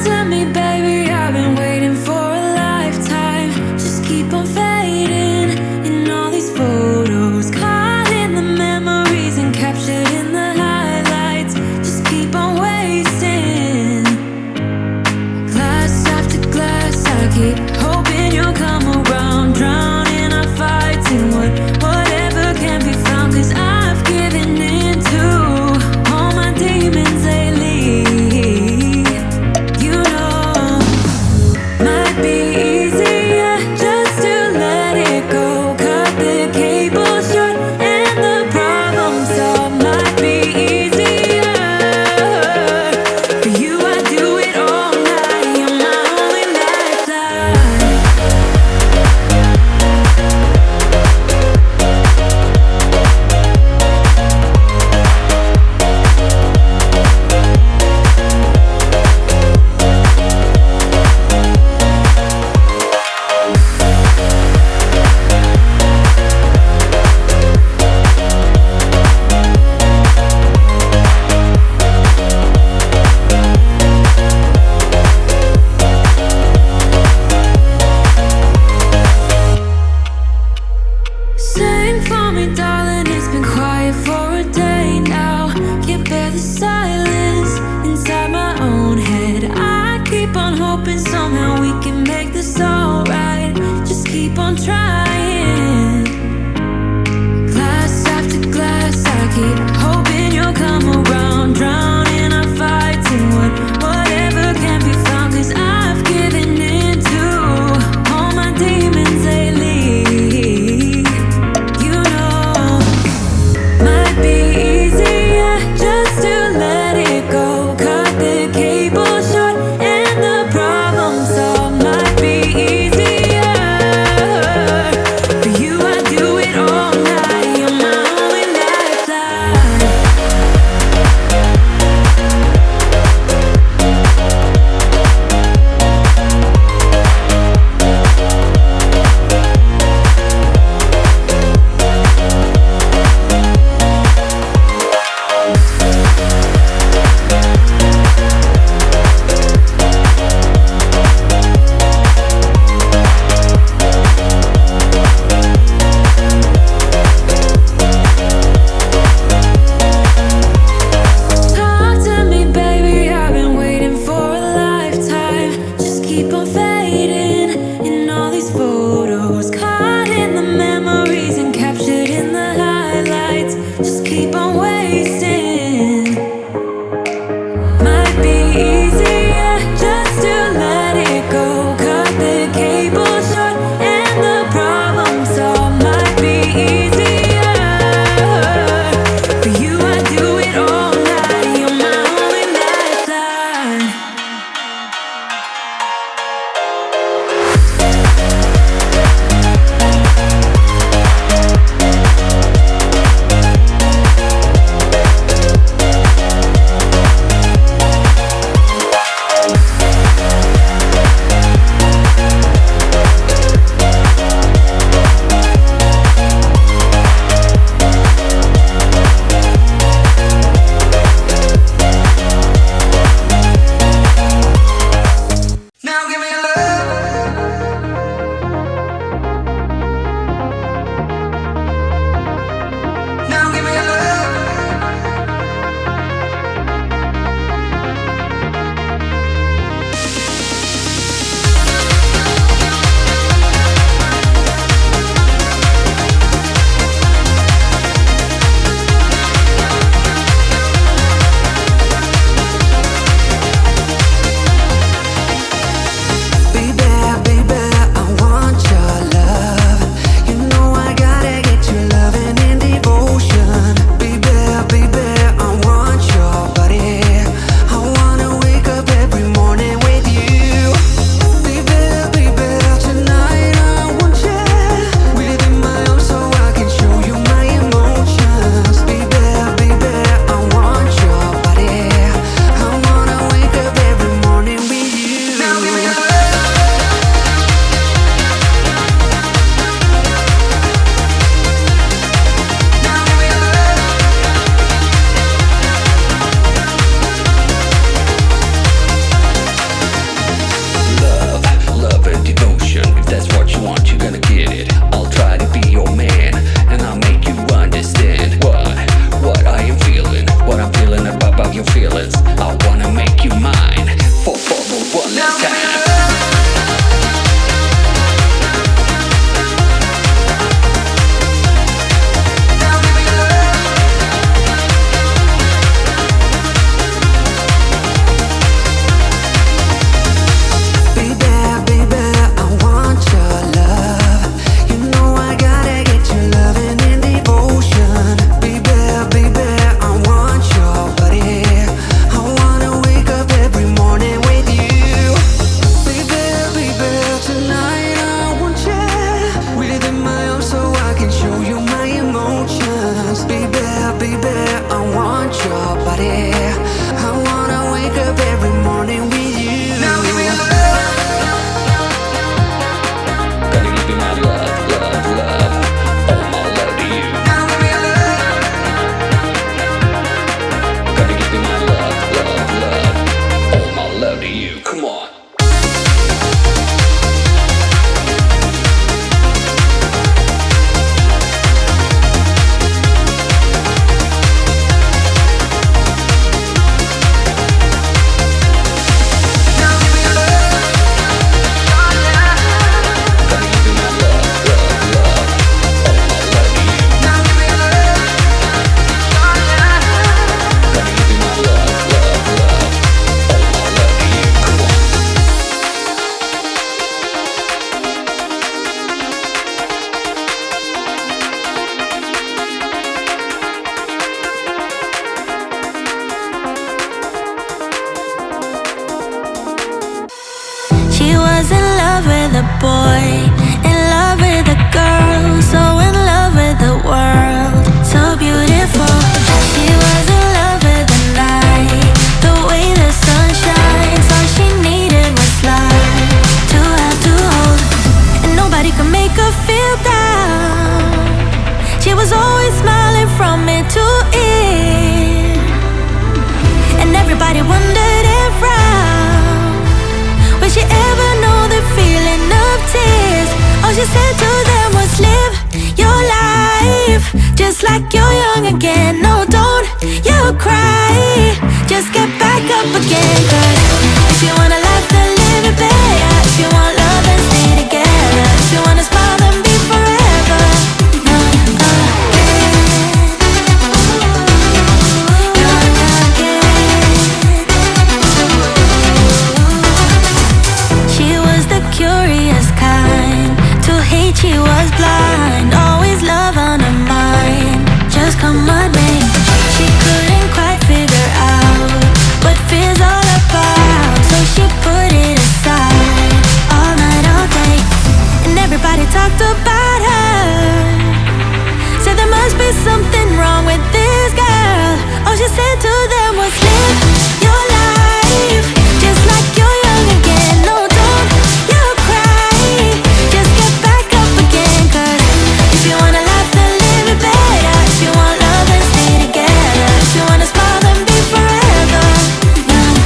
to me, baby, I've been waiting for a lifetime. Just keep on fading in all these photos, caught in the memories and captured in the highlights. Just keep on wasting. Glass after glass, I keep hoping you'll come around, drowning our fights in whatever can be found. 'Cause I've given in to all my demons lately. You know, might be easier just to let it go. Cut the cable short and the problem solved. Might be easier. For you, I do it all night. You're my only lifeline. Sing for me, darling, it's been quiet for a day now. Can't bear the silence inside my own head. I keep on hoping somehow we can make this alright. Just keep on trying. Glass after glass, I keep hoping you'll come around, drowning our fights in whatever can be found. 'Cause I've given in to all my demons lately. You know, might be easier just to let it go. Cut the cable short and the problem solved. Might be easier. Come on. She was in love with a boy, in love with a girl, so in love with the world, so beautiful. She was in love with the night, the way the sun shines. All she needed was love to have to hold, and nobody could make her feel down. She was always smiling from ear to ear, and everybody wondered if would she ever know the feeling of tears? All she said to them was live your life just like you're young again. No, don't you cry, just get back up again. Cause if you wanna laugh, then live it better. If you want love, then stay together. If you wanna smile, then be forever young again. Young again. She was the curious kind, to hate she was blind, always love on her mind, just come what may. She couldn't quite figure out what fear's all about, so she put it aside, all night, all day. And everybody talked about her, said there must be something wrong with this girl. All she said to them was live your life just like you're young again. No, don't you cry, just get back up again. Cause if you wanna laugh, then live it better. If you want love, then stay together. If you wanna smile, then be forever young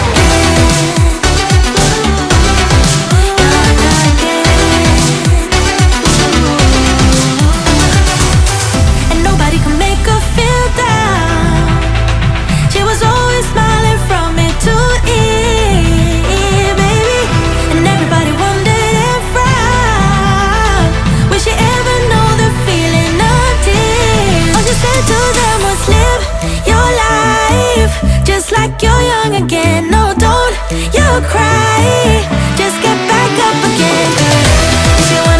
again. Young again. And nobody can make her feel down. She was always smiling from ear to ear, baby. And everybody wondered if would she ever know the feeling of tears? All she said to them was live your life just like you're young again. No, don't you cry, just get back up again. Cause if you wanna